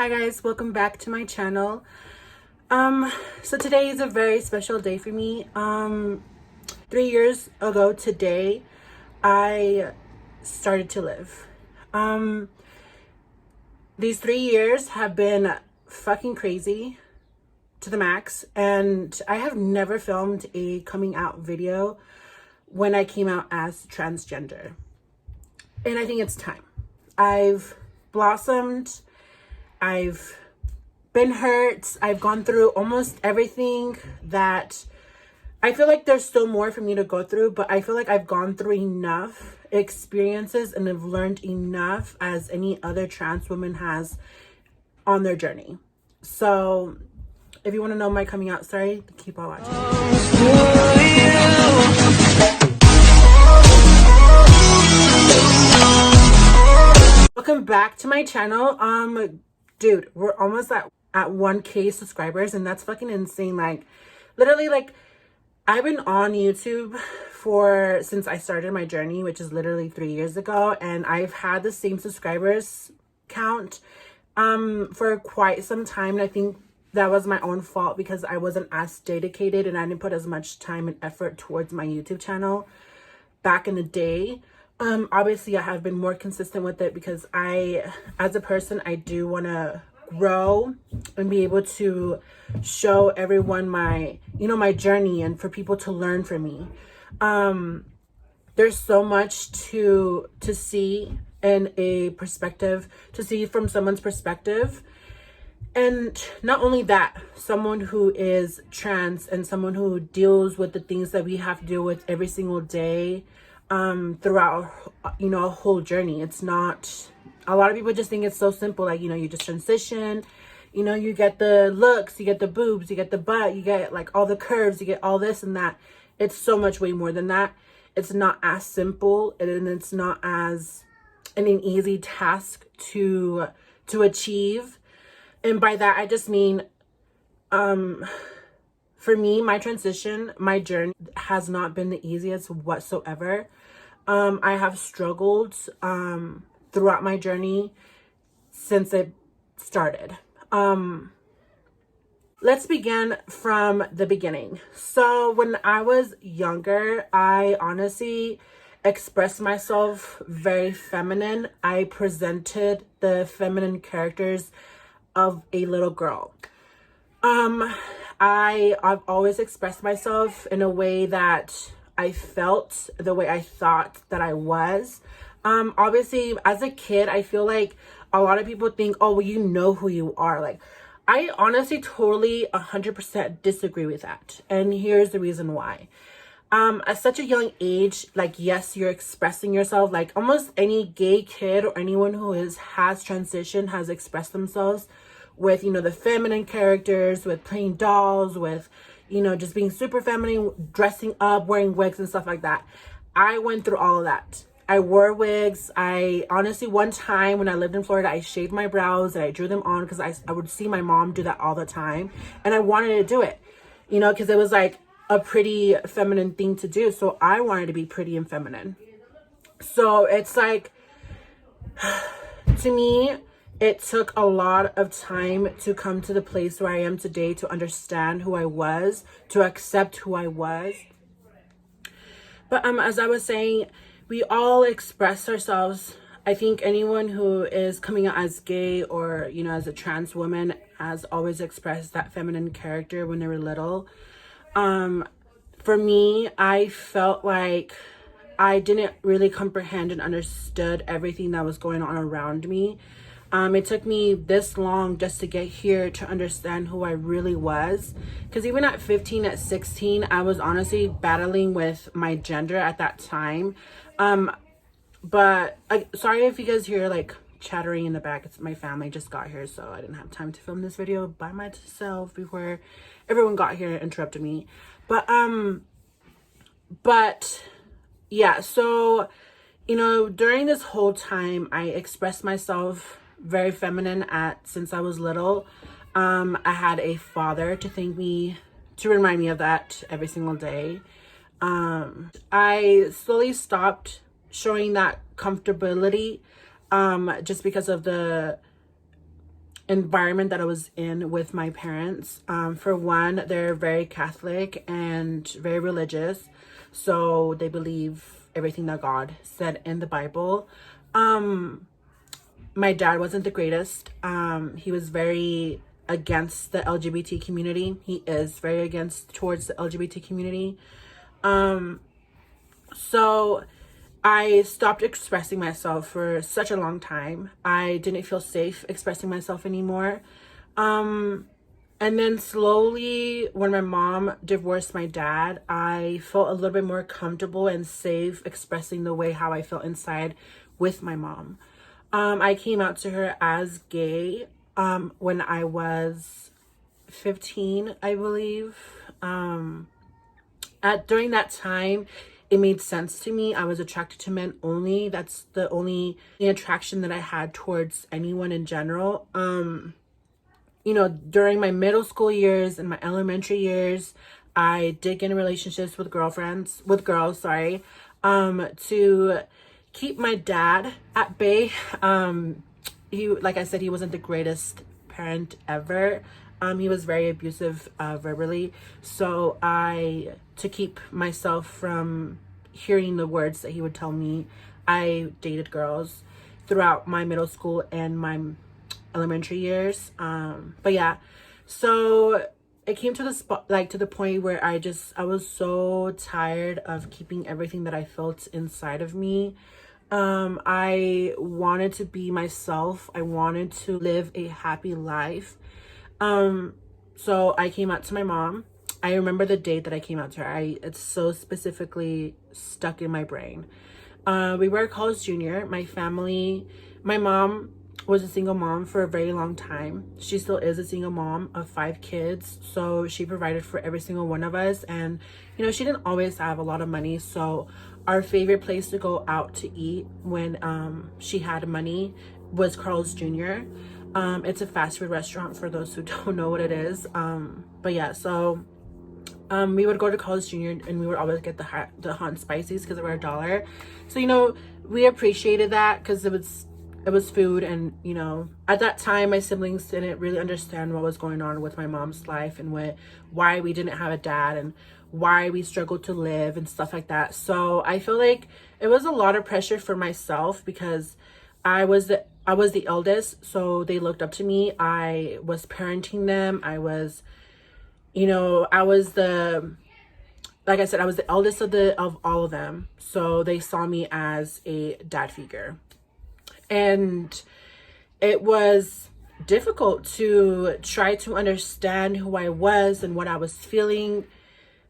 Hi guys, welcome back to my channel. So today is a very special day for me. 3 years ago today, I started to live. These 3 years have been fucking crazy to the max, and I have never filmed a coming out video when I came out as transgender. And I think it's time. I've blossomed. I've been hurt. I've gone through almost everything that I feel like there's still more for me to go through, but I feel like I've gone through enough experiences and I've learned enough as any other trans woman has on their journey. So if you want to know my coming out story, keep on watching. Welcome back to my channel. Dude, we're almost at 1K subscribers, and that's fucking insane. Like, literally, like, I've been on YouTube since I started my journey, which is literally 3 years ago, and I've had the same subscribers count for quite some time. And I think that was my own fault because I wasn't as dedicated and I didn't put as much time and effort towards my YouTube channel back in the day. Obviously I have been more consistent with it because as a person, I do want to grow and be able to show everyone my journey and for people to learn from me. There's so much to see in a perspective, to see from someone's perspective. And not only that, someone who is trans and someone who deals with the things that we have to deal with every single day, throughout, a whole journey. It's not, a lot of people just think it's so simple. Like, you just transition, you get the looks, you get the boobs, you get the butt, you get like all the curves, you get all this and that. It's so much way more than that. It's not as simple, and it's not as an easy task to achieve. And by that, I just mean, for me, my transition, my journey has not been the easiest whatsoever. I have struggled throughout my journey since it started. Let's begin from the beginning. So when I was younger, I honestly expressed myself very feminine. I presented the feminine characters of a little girl. I've always expressed myself in a way that I felt, the way I thought that I was. Obviously, as a kid, I feel like a lot of people think, oh, well, you know who you are. Like, I honestly totally 100% disagree with that. And here's the reason why. At such a young age, like, yes, you're expressing yourself. Like, almost any gay kid or anyone who has transitioned has expressed themselves with, the feminine characters, with playing dolls, with, just being super feminine, dressing up, wearing wigs and stuff like that. I went through all of that. I wore wigs. I honestly, one time when I lived in Florida, I shaved my brows and I drew them on because I would see my mom do that all the time. And I wanted to do it, because it was like a pretty feminine thing to do. So I wanted to be pretty and feminine. So it's like, to me, it took a lot of time to come to the place where I am today, to understand who I was, to accept who I was. But as I was saying, we all express ourselves. I think anyone who is coming out as gay or, as a trans woman has always expressed that feminine character when they were little. For me, I felt like I didn't really comprehend and understood everything that was going on around me. It took me this long just to get here to understand who I really was. Because even at 15, at 16, I was honestly battling with my gender at that time. But sorry if you guys hear like chattering in the back. It's my family just got here, so I didn't have time to film this video by myself before everyone got here and interrupted me. But yeah, so, during this whole time, I expressed myself very feminine since I was little. I had a father to remind me of that every single day. I slowly stopped showing that comfortability, just because of the environment that I was in with my parents. For one, they're very Catholic and very religious, so they believe everything that God said in the Bible. My dad wasn't the greatest. He was very against the LGBT community. He is very against towards the LGBT community. So I stopped expressing myself for such a long time. I didn't feel safe expressing myself anymore. And then slowly, when my mom divorced my dad, I felt a little bit more comfortable and safe expressing the way how I felt inside with my mom. I came out to her as gay when I was 15, I believe. During that time, it made sense to me. I was attracted to men only. That's the only attraction that I had towards anyone in general. During my middle school years and my elementary years, I did get in relationships with girls, to keep my dad at bay. Like I said, he wasn't the greatest parent ever. He was very abusive verbally. So to keep myself from hearing the words that he would tell me, I dated girls throughout my middle school and my elementary years. But yeah, so it came to the spot, like to the point where I was so tired of keeping everything that I felt inside of me. I wanted to be myself. I wanted to live a happy life. So I came out to my mom. I remember the date that I came out to her. It's so specifically stuck in my brain. We were a college junior. My mom was a single mom for a very long time. She still is a single mom of 5 kids. So she provided for every single one of us. And, she didn't always have a lot of money. So our favorite place to go out to eat when she had money was Carl's Jr. It's a fast food restaurant for those who don't know what it is. But yeah, so we would go to College Junior and we would always get the hot and spices because they were $1. So we appreciated that because it was food. And at that time my siblings didn't really understand what was going on with my mom's life and why we didn't have a dad and why we struggled to live and stuff like that. So I feel like it was a lot of pressure for myself because I was the eldest, so they looked up to me. I was parenting them. I was like I said, I was the eldest of all of them. So they saw me as a dad figure. And it was difficult to try to understand who I was and what I was feeling.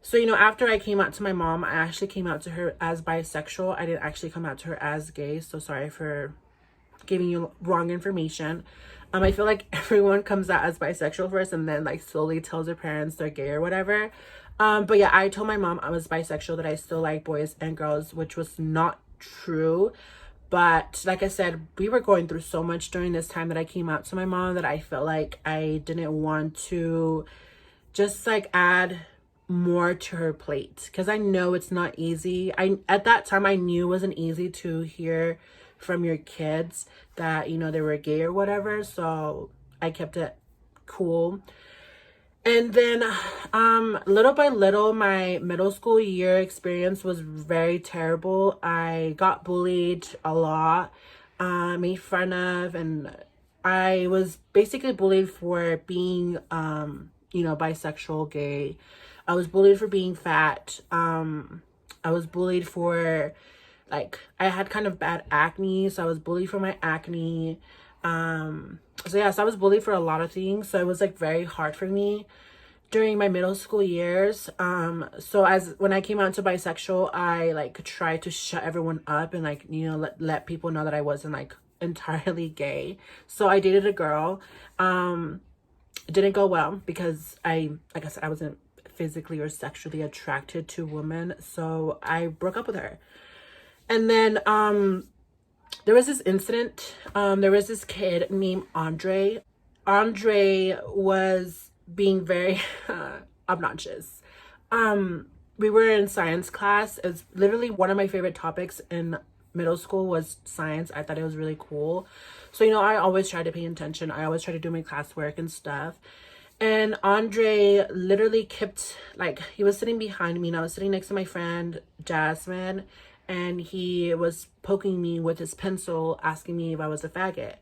So, after I came out to my mom, I actually came out to her as bisexual. I didn't actually come out to her as gay. So sorry for giving you wrong information. I feel like everyone comes out as bisexual first and then slowly tells their parents they're gay or whatever. But yeah, I told my mom I was bisexual, that I still like boys and girls, which was not true. But like I said, we were going through so much during this time that I came out to my mom that I felt like I didn't want to just add more to her plate, because I know it's not easy. At that time I knew it wasn't easy to hear from your kids that they were gay or whatever, so I kept it cool. And then little by little, my middle school year experience was very terrible. I got bullied a lot, made fun of, and I was basically bullied for being bisexual, gay. I was bullied for being fat. I was bullied for I had kind of bad acne, so I was bullied for my acne. So I was bullied for a lot of things. So it was very hard for me during my middle school years. So when I came out to bisexual, I tried to shut everyone up and let people know that I wasn't entirely gay. So I dated a girl. It didn't go well because like I said, I wasn't physically or sexually attracted to women, so I broke up with her. And then there was this incident. There was this kid named Andre. Andre was being very obnoxious. We were in science class. It's literally one of my favorite topics in middle school was science. I thought it was really cool. So, you know, I always try to pay attention. I always try to do my classwork and stuff. And Andre literally kept, like, he was sitting behind me and I was sitting next to my friend Jasmine, and he was poking me with his pencil, asking me if I was a faggot.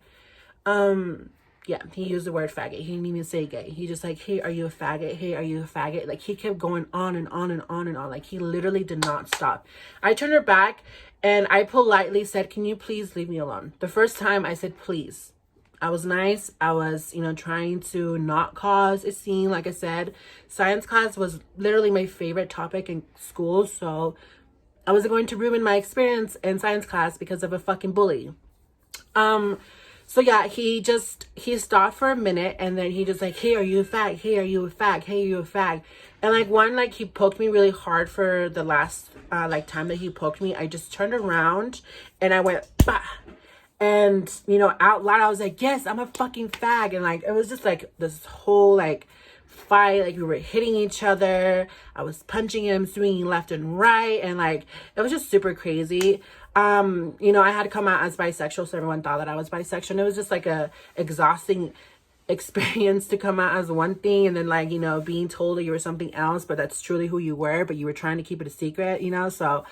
Yeah, he used the word faggot. He didn't even say gay. He just like, hey, are you a faggot? Hey, are you a faggot? Like, he kept going on and on and on and on. Like, he literally did not stop. I turned her back and I politely said, can you please leave me alone? The first time I said, please. I was nice. I was, you know, trying to not cause a scene. Like I said, science class was literally my favorite topic in school. So I wasn't going to ruin my experience in science class because of a fucking bully. So yeah, he stopped for a minute and then he just like, hey, are you a fag? Hey, are you a fag? Hey, are you a fag? And like he poked me really hard for the last like time that he poked me. I just turned around and I went, bah. And, you know, out loud, I was like, yes, I'm a fucking fag. And like, it was just like this whole like fight. Like, we were hitting each other. I was punching him, swinging left and right. And like, it was just super crazy. You know, I had to come out as bisexual, so everyone thought that I was bisexual. And it was just like a exhausting experience to come out as one thing and then like, you know, being told that you were something else, but that's truly who you were, but you were trying to keep it a secret, you know? So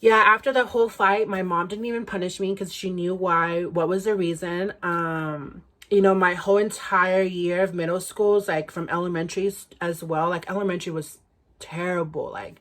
yeah, after the whole fight, my mom didn't even punish me because she knew what was the reason. You know, my whole entire year of middle schools, like from elementary as well, like elementary was terrible. Like,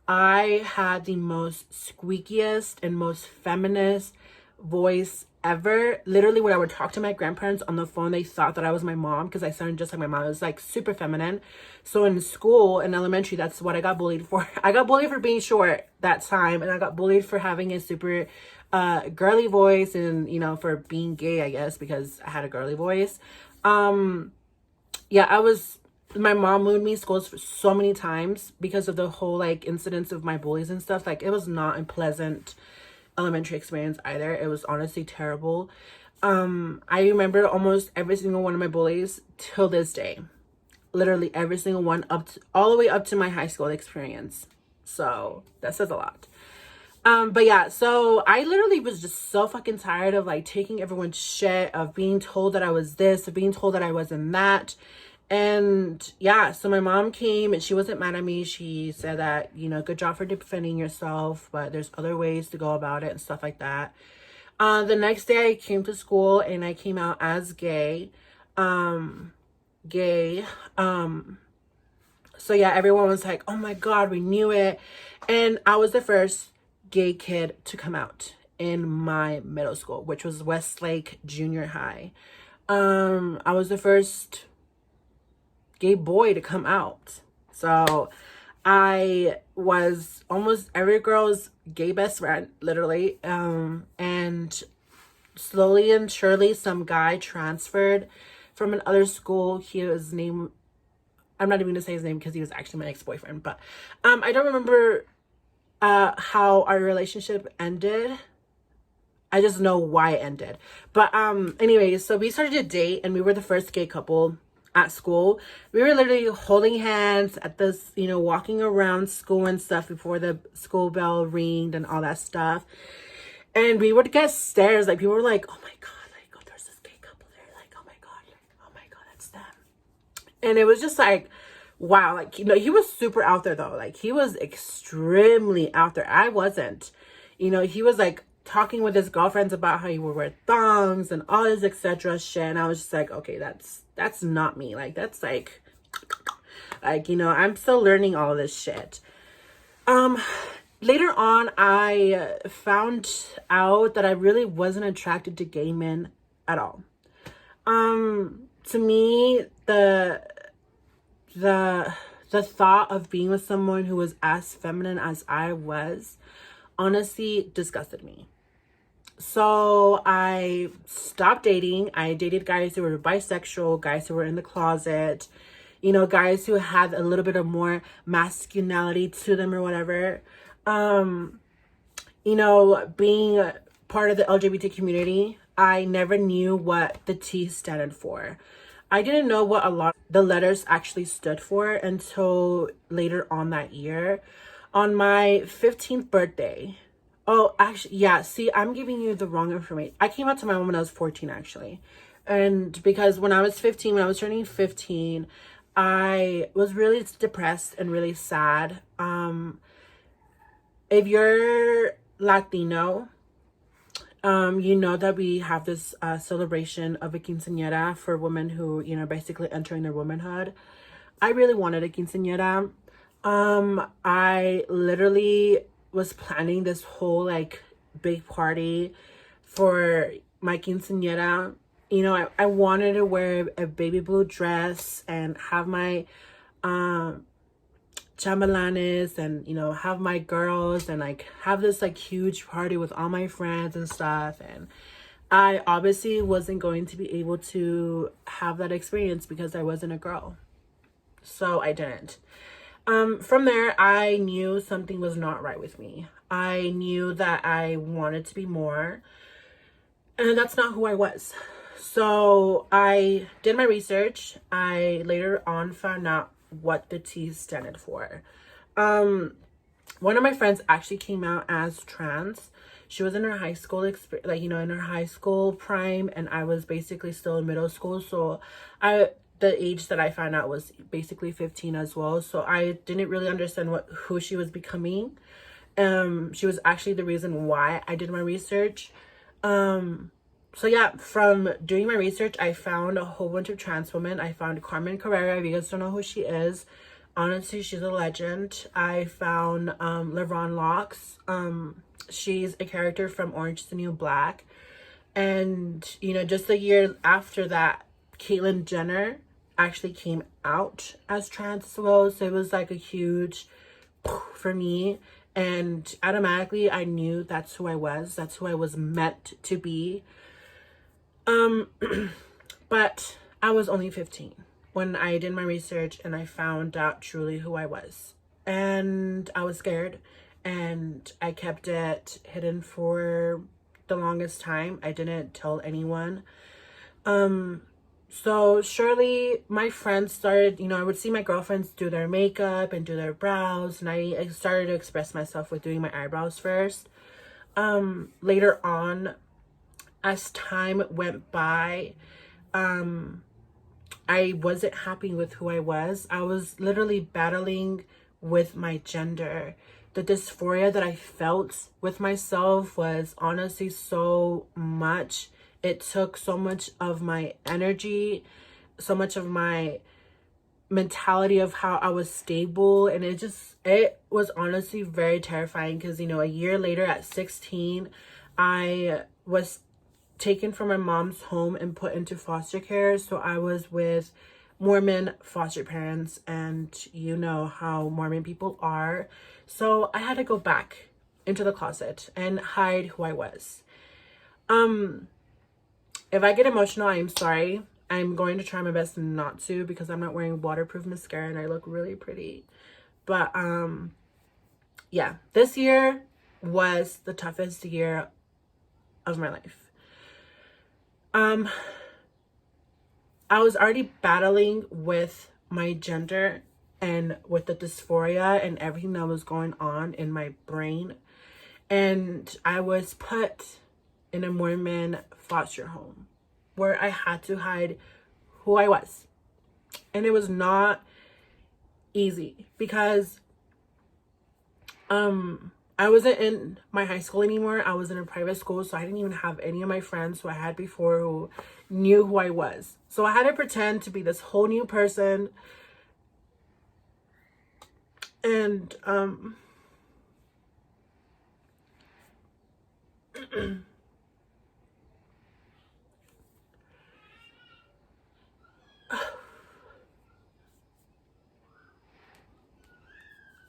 I had the most squeakiest and most feminist voice ever. Literally, when I would talk to my grandparents on the phone, they thought that I was my mom because I sounded just like my mom. It was like super feminine. So in school, in elementary, that's what I got bullied for. I got bullied for being short that time, and I got bullied for having a super girly voice, and, you know, for being gay, I guess, because I had a girly voice. Yeah, my mom moved me schools for so many times because of the whole like incidents of my bullies and stuff. Like, it was not a pleasant elementary experience either. It was honestly terrible. I remember almost every single one of my bullies till this day. Literally every single one, all the way up to my high school experience. So that says a lot. But yeah, so I literally was just so fucking tired of like taking everyone's shit, of being told that I was this, of being told that I wasn't that. And yeah, so my mom came and she wasn't mad at me. She said that, you know, good job for defending yourself, but there's other ways to go about it and stuff like that. The next day I came to school and I came out as gay. So yeah, everyone was like, oh my God, we knew it. And I was the first gay kid to come out in my middle school, which was Westlake Junior High. I was the first gay boy to come out. So I was almost every girl's gay best friend, literally. And slowly and surely, some guy transferred from another school. His name, I'm not even gonna say his name because he was actually my ex-boyfriend, but I don't remember how our relationship ended. I just know why it ended. But anyways, so we started to date and we were the first gay couple at school. We were literally holding hands at this, you know, walking around school and stuff before the school bell ringed and all that stuff. And we would get stares. Like, people were like, oh my God, like, oh, there's this gay couple there. Like, oh my God, that's them. And it was just like, wow. Like, you know, he was super out there though. Like, he was extremely out there. I wasn't. You know, he was like talking with his girlfriends about how he would wear thongs and all this etc. shit. And I was just like, okay, that's not me. Like, that's like, you know, I'm still learning all this shit. Later on, I found out that I really wasn't attracted to gay men at all. To me, the thought of being with someone who was as feminine as I was honestly disgusted me. So I stopped dating. I dated guys who were bisexual, guys who were in the closet, you know, guys who had a little bit of more masculinity to them or whatever. You know, being part of the LGBT community, I never knew what the T stood for. I didn't know what a lot of the letters actually stood for until later on that year. On my 15th birthday, Oh, actually, yeah. See, I'm giving you the wrong information. I came out to my mom when I was 14, actually. And because when I was 15, when I was turning 15, I was really depressed and really sad. If you're Latino, you know that we have this celebration of a quinceañera for women who, basically entering their womanhood. I really wanted a quinceañera. I literally was planning this whole like big party for my quinceañera. I wanted to wear a baby blue dress and have my chambelanes and have my girls and like have this like huge party with all my friends and stuff. And I obviously wasn't going to be able to have that experience because I wasn't a girl, so I didn't. From there, I knew something was not right with me. I knew that I wanted to be more, and that's not who I was. So I did my research. I later on found out what the T stood for. One of my friends actually came out as trans. She was in her high school in her high school prime, and I was basically still in middle school. So the age that I found out was basically 15 as well. So I didn't really understand who she was becoming. She was actually the reason why I did my research. So yeah, from doing my research, I found a whole bunch of trans women. I found Carmen Carrera. If you guys don't know who she is, honestly, she's a legend. I found LeVron Locks. She's a character from Orange is the New Black. And, just a year after that, Caitlyn Jenner actually came out as trans as well. So it was like a huge for me. And automatically, I knew that's who I was. That's who I was meant to be. But I was only 15 when I did my research and I found out truly who I was. And I was scared and I kept it hidden for the longest time. I didn't tell anyone. So surely my friends started, I would see my girlfriends do their makeup and do their brows, and I started to express myself with doing my eyebrows first. Later on, as time went by, I wasn't happy with who I was. I was literally battling with my gender. The dysphoria that I felt with myself was honestly so much. It took so much of my energy, so much of my mentality of how I was stable, and it was honestly very terrifying because a year later at 16, I was taken from my mom's home and put into foster care. So I was with Mormon foster parents, and you know how Mormon people are. So I had to go back into the closet and hide who I was. If I get emotional, I'm sorry. I'm going to try my best not to because I'm not wearing waterproof mascara and I look really pretty. But yeah, this year was the toughest year of my life. I was already battling with my gender and with the dysphoria and everything that was going on in my brain. And I was put in a Mormon foster home where I had to hide who I was. And it was not easy because I wasn't in my high school anymore. I was in a private school, so I didn't even have any of my friends who I had before who knew who I was. So I had to pretend to be this whole new person. And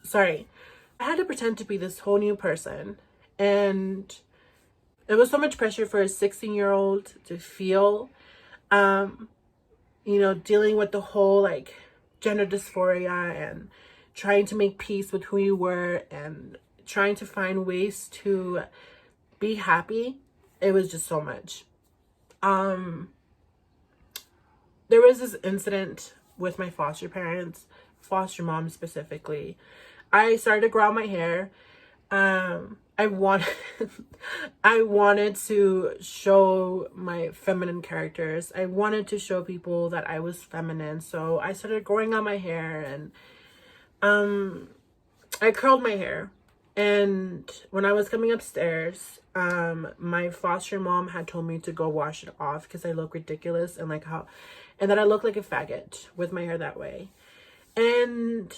sorry. I had to pretend to be this whole new person. And it was so much pressure for a 16-year-old to feel, dealing with the whole like gender dysphoria and trying to make peace with who you were and trying to find ways to be happy. It was just so much. There was this incident with my foster parents, foster mom specifically. I started to grow out my hair. I want I wanted to show my feminine characters. I wanted to show people that I was feminine. So I started growing out my hair, and I curled my hair. And when I was coming upstairs, my foster mom had told me to go wash it off because I look ridiculous, and that I look like a faggot with my hair that way. And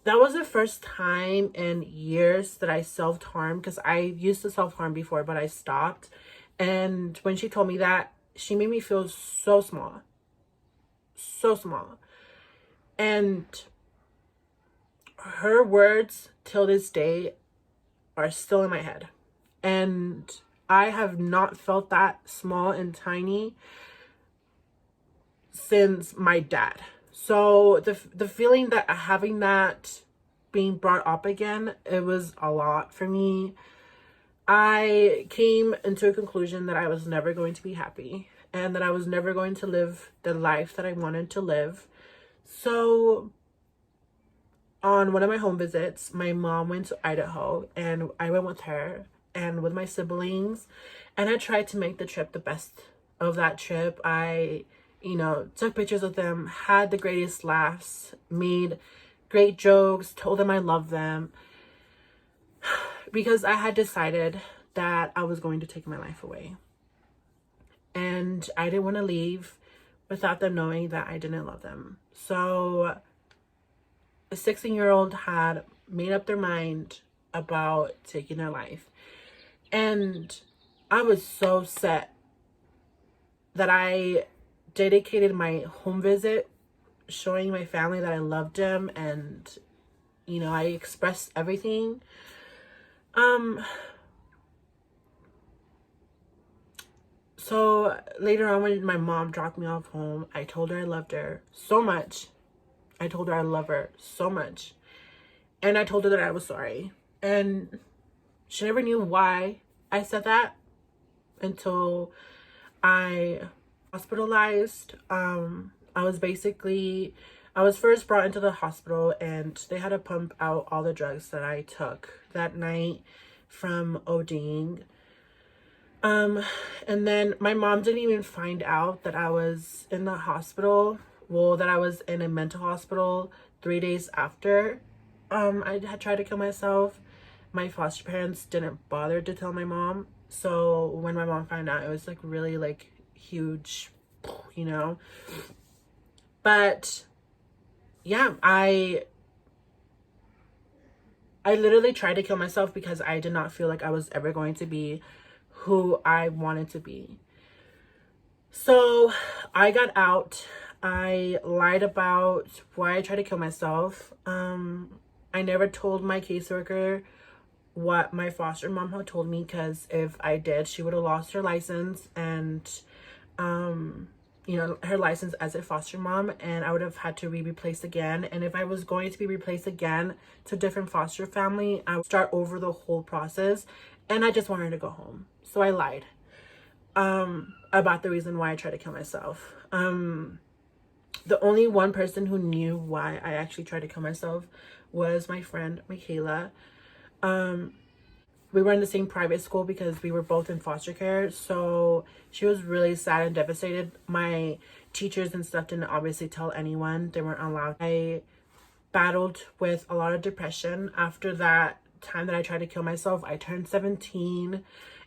that was the first time in years that I self-harmed, because I used to self-harm before, but I stopped. And when she told me that, she made me feel so small. So small. And her words till this day are still in my head. And I have not felt that small and tiny since my dad. So the feeling that having that being brought up again, it was a lot for me. I came into a conclusion that I was never going to be happy, and that I was never going to live the life that I wanted to live. So on one of my home visits, my mom went to Idaho, and I went with her and with my siblings, and I tried to make the trip the best of that trip. I took pictures of them, had the greatest laughs, made great jokes, told them I love them, because I had decided that I was going to take my life away. And I didn't want to leave without them knowing that I didn't love them. So a 16-year-old had made up their mind about taking their life. And I was so set that I dedicated my home visit showing my family that I loved them, and I expressed everything. So later on, when my mom dropped me off home, I told her I loved her so much. I told her I love her so much, and I told her that I was sorry. And she never knew why I said that until I hospitalized. I was first brought into the hospital, and they had to pump out all the drugs that I took that night from ODing. And then my mom didn't even find out that I was in the hospital. Well, that I was in a mental hospital 3 days after I had tried to kill myself. My foster parents didn't bother to tell my mom. So when my mom found out, it was really huge, But yeah, I literally tried to kill myself because I did not feel like I was ever going to be who I wanted to be. So I got out. I lied about why I tried to kill myself. I never told my caseworker what my foster mom had told me, because if I did, she would have lost her license, and her license as a foster mom, and I would have had to be replaced again. And if I was going to be replaced again to a different foster family, I would start over the whole process, and I just wanted to go home. So I lied about the reason why I tried to kill myself. The only one person who knew why I actually tried to kill myself was my friend Michaela. We were in the same private school because we were both in foster care. So she was really sad and devastated. My teachers and stuff didn't obviously tell anyone. They weren't allowed. I battled with a lot of depression. After that time that I tried to kill myself, I turned 17,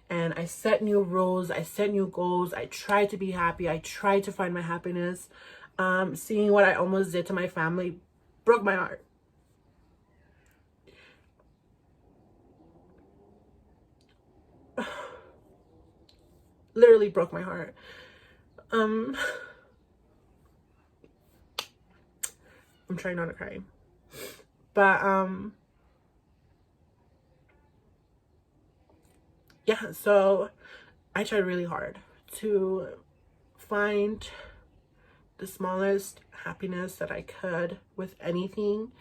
and I set new rules. I set new goals. I tried to be happy. I tried to find my happiness. Seeing what I almost did to my family broke my heart. Literally broke my heart. I'm trying not to cry. But yeah, so I tried really hard to find the smallest happiness that I could with anything.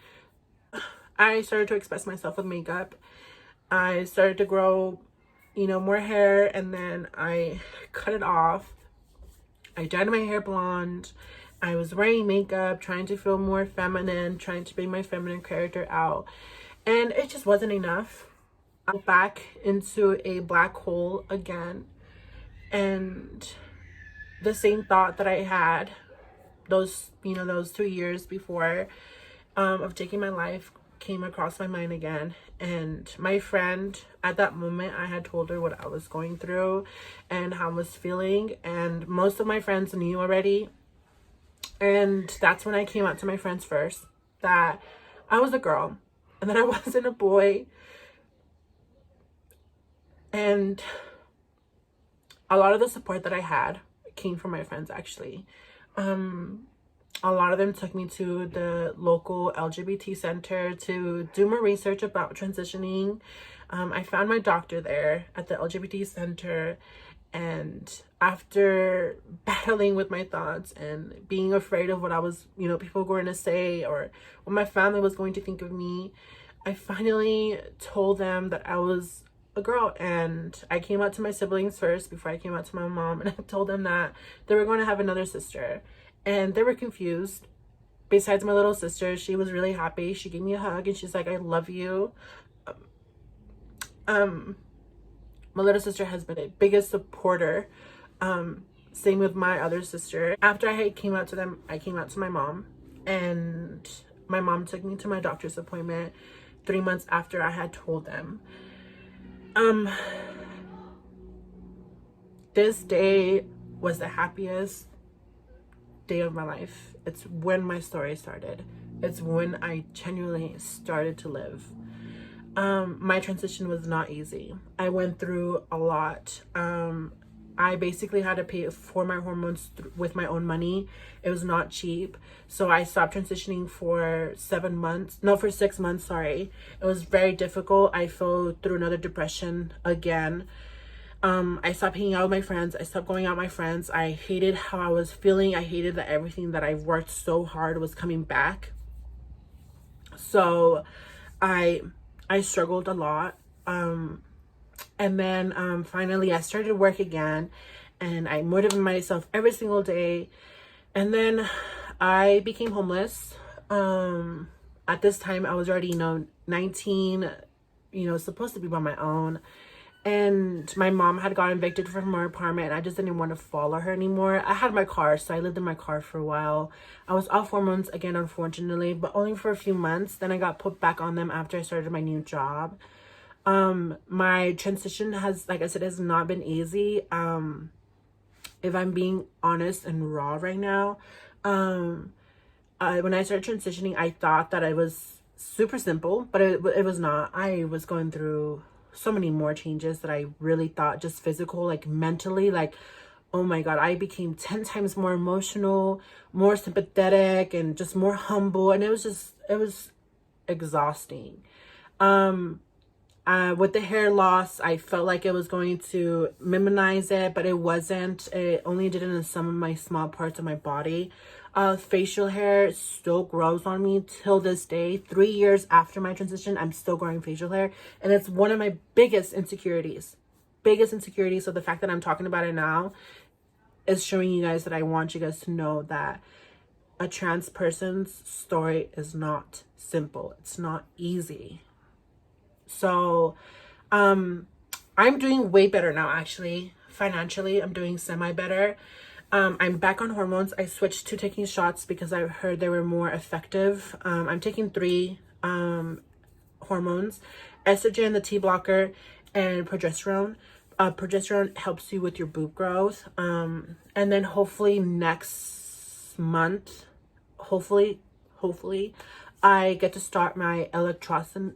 I started to express myself with makeup. I started to grow, more hair, and then I cut it off. I dyed my hair blonde. I was wearing makeup, trying to feel more feminine, trying to bring my feminine character out. And it just wasn't enough. I'm back into a black hole again. And the same thought that I had those 2 years before of taking my life came across my mind again. And my friend, at that moment, I had told her what I was going through and how I was feeling, and most of my friends knew already. And that's when I came out to my friends first, that I was a girl and that I wasn't a boy. And a lot of the support that I had came from my friends, actually. A lot of them took me to the local LGBT center to do more research about transitioning. I found my doctor there at the LGBT center, and after battling with my thoughts and being afraid of what I was, people were going to say or what my family was going to think of me, I finally told them that I was a girl. And I came out to my siblings first before I came out to my mom, and I told them that they were going to have another sister, and they were confused. Besides my little sister, she was really happy. She gave me a hug and she's like, I love you. My little sister has been a biggest supporter. Same with my other sister. After I came out to them, I came out to my mom, and my mom took me to my doctor's appointment 3 months after I had told them. This day was the happiest day of my life. It's when my story started. It's when I genuinely started to live. My transition was not easy. I went through a lot. I basically had to pay for my hormones with my own money. It was not cheap. So I stopped transitioning for 6 months, sorry. It was very difficult. I fell through another depression again. I stopped hanging out with my friends. I stopped going out with my friends. I hated how I was feeling. I hated that everything that I've worked so hard was coming back. So I struggled a lot. And then finally I started work again, and I motivated myself every single day. And then I became homeless. At this time I was already, 19, supposed to be by my own. And my mom had gotten evicted from her apartment, and I just didn't want to follow her anymore. I had my car, so I lived in my car for a while. I was off hormones again, unfortunately, but only for a few months. Then I got put back on them after I started my new job. My transition has, like I said, has not been easy. If I'm being honest and raw right now, when I started transitioning, I thought that it was super simple, but it was not. I was going through so many more changes that I really thought just physical, like mentally, like, oh my God, I became 10 times more emotional, more sympathetic, and just more humble. And it was exhausting. With the hair loss, I felt like it was going to minimize it, but it wasn't. It only did it in some of my small parts of my body. Facial hair still grows on me till this day. 3 years after my transition, I'm still growing facial hair, and it's one of my biggest insecurities. So the fact that I'm talking about it now is showing you guys that I want you guys to know that a trans person's story is not simple. It's not easy. So, I'm doing way better now, actually. Financially, I'm doing semi better. I'm back on hormones. I switched to taking shots because I heard they were more effective. I'm taking 3 hormones: estrogen, the T blocker, and progesterone. Progesterone helps you with your boob growth. And then hopefully next month, hopefully, I get to start my electrolysis.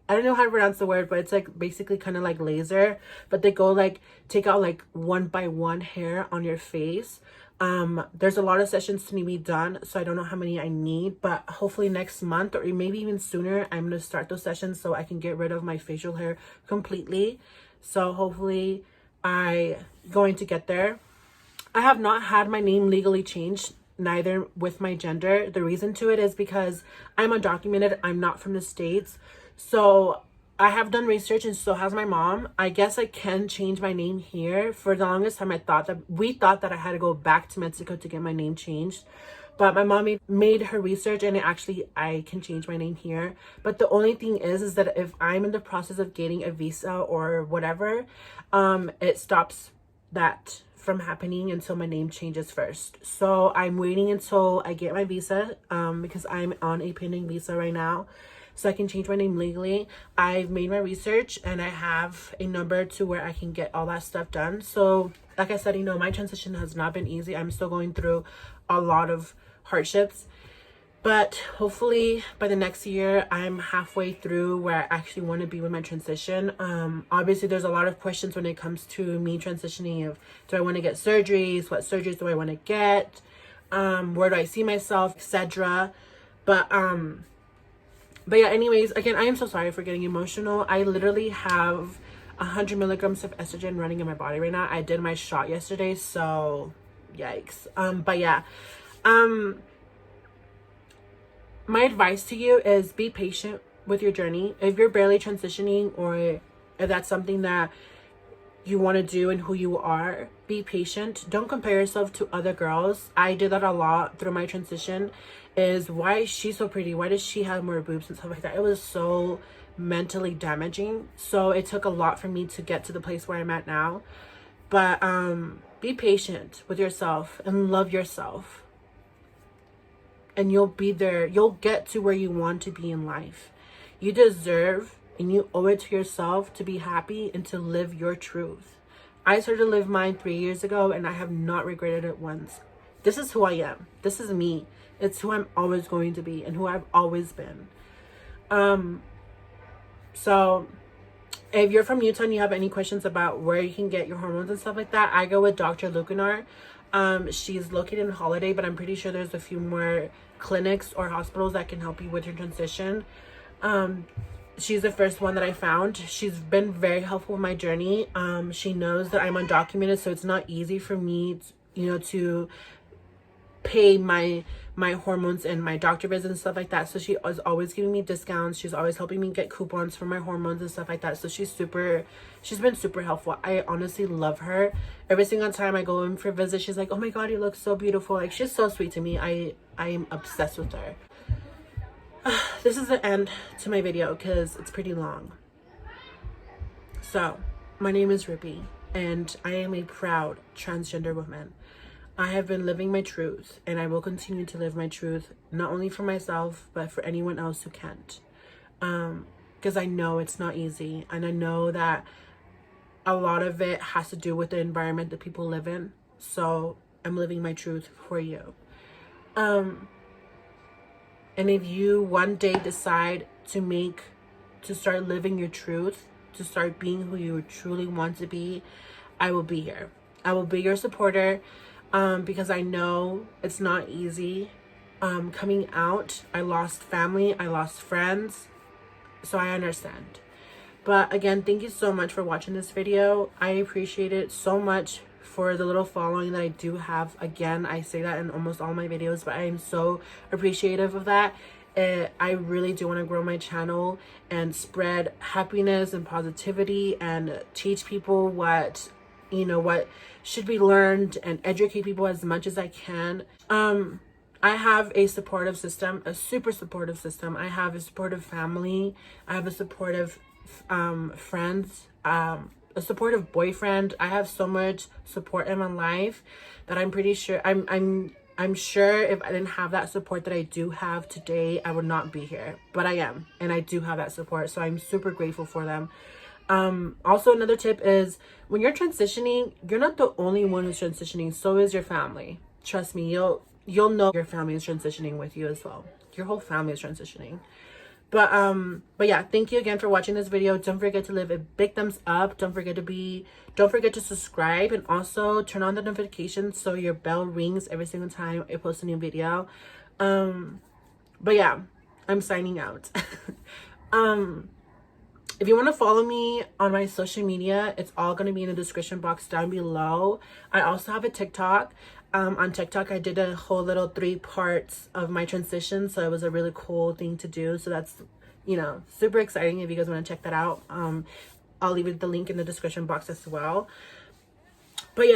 I don't know how to pronounce the word, but it's like basically kind of like laser, but they go like take out like 1 by 1 hair on your face. There's a lot of sessions to be done, so I don't know how many I need, but hopefully next month or maybe even sooner, I'm going to start those sessions so I can get rid of my facial hair completely. So hopefully I going to get there. I have not had my name legally changed, neither with my gender. The reason to it is because I'm undocumented. I'm not from the States. So I have done research, and so has my mom. I guess I can change my name here. For the longest time, we thought that I had to go back to Mexico to get my name changed. But my mom made her research, and I can change my name here. But the only thing is that if I'm in the process of getting a visa or whatever, it stops that from happening until my name changes first. So I'm waiting until I get my visa, because I'm on a pending visa right now, so I can change my name legally. I've made my research and I have a number to where I can get all that stuff done. So like I said, my transition has not been easy. I'm still going through a lot of hardships, but hopefully by the next year I'm halfway through where I actually want to be with my transition. Obviously there's a lot of questions when it comes to me transitioning of, do I want to get surgeries, what surgeries do I want to get, where do I see myself, etc. But yeah, anyways, again, I am so sorry for getting emotional. I literally have 100 milligrams of estrogen running in my body right now. I did my shot yesterday, so yikes. But yeah, my advice to you is be patient with your journey. If you're barely transitioning, or if that's something that you want to do and who you are, be patient. Don't compare yourself to other girls. I did that a lot through my transition. Is, why is she so pretty? Why does she have more boobs and stuff like that? It was so mentally damaging. So it took a lot for me to get to the place where I'm at now. But be patient with yourself and love yourself, and you'll be there. You'll get to where you want to be in life. You deserve and you owe it to yourself to be happy and to live your truth. I started to live mine 3 years ago, and I have not regretted it once. This is who I am. This is me. It's who I'm always going to be and who I've always been. So if you're from Utah and you have any questions about where you can get your hormones and stuff like that, I go with Dr. Lucanar. She's located in Holiday, but I'm pretty sure there's a few more clinics or hospitals that can help you with your transition. She's the first one that I found. She's been very helpful with my journey. She knows that I'm undocumented, so it's not easy for me, to pay my hormones and my doctor visits and stuff like that. So she is always giving me discounts. She's always helping me get coupons for my hormones and stuff like that. So she's been super helpful. I honestly love her. Every single time I go in for a visit, she's like, oh my god, you look so beautiful. Like, she's so sweet to me. I am obsessed with her. This is the end to my video because it's pretty long. So my name is Ruby, and I am a proud transgender woman. I have been living my truth, and I will continue to live my truth, not only for myself, but for anyone else who can't. Because I know it's not easy, and I know that a lot of it has to do with the environment that people live in. So I'm living my truth for you. And if you one day decide to start living your truth, to start being who you truly want to be, I will be here. I will be your supporter. Because I know it's not easy coming out. I lost family, I lost friends, so I understand. But again, thank you so much for watching this video. I appreciate it so much for the little following that I do have. Again, I say that in almost all my videos, but I am so appreciative of that. I really do want to grow my channel and spread happiness and positivity and teach people what should be learned, and educate people as much as I can. I have a supportive system, a super supportive system. I have a supportive family. I have a supportive friends, a supportive boyfriend. I have so much support in my life that I'm pretty sure I'm sure if I didn't have that support that I do have today, I would not be here. But I am, and I do have that support, so I'm super grateful for them. Also, another tip is, when you're transitioning, you're not the only one who's transitioning. So is your family. Trust me, you'll know your family is transitioning with you as well. Your whole family is transitioning. But yeah, thank you again for watching this video. Don't forget to leave a big thumbs up. Don't forget to subscribe, and also turn on the notifications so your bell rings every single time I post a new video. But yeah, I'm signing out. If you want to follow me on my social media, it's all going to be in the description box down below. I also have a TikTok. On TikTok, I did a whole little 3 parts of my transition, so it was a really cool thing to do. So that's, super exciting if you guys want to check that out. I'll leave the link in the description box as well. But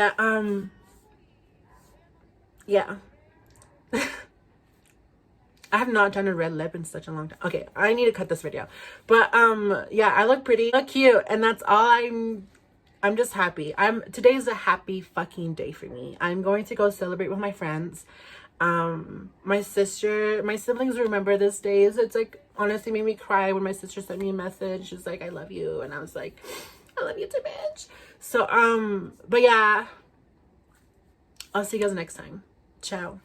yeah, I have not done a red lip in such a long time. Okay, I need to cut this video. But yeah, I look pretty, I look cute, and that's all. I'm just happy. Today's a happy fucking day for me. I'm going to go celebrate with my friends. My siblings remember this day. It's like honestly made me cry when my sister sent me a message. She's like, I love you, and I was like, I love you too, bitch. So but yeah, I'll see you guys next time. Ciao.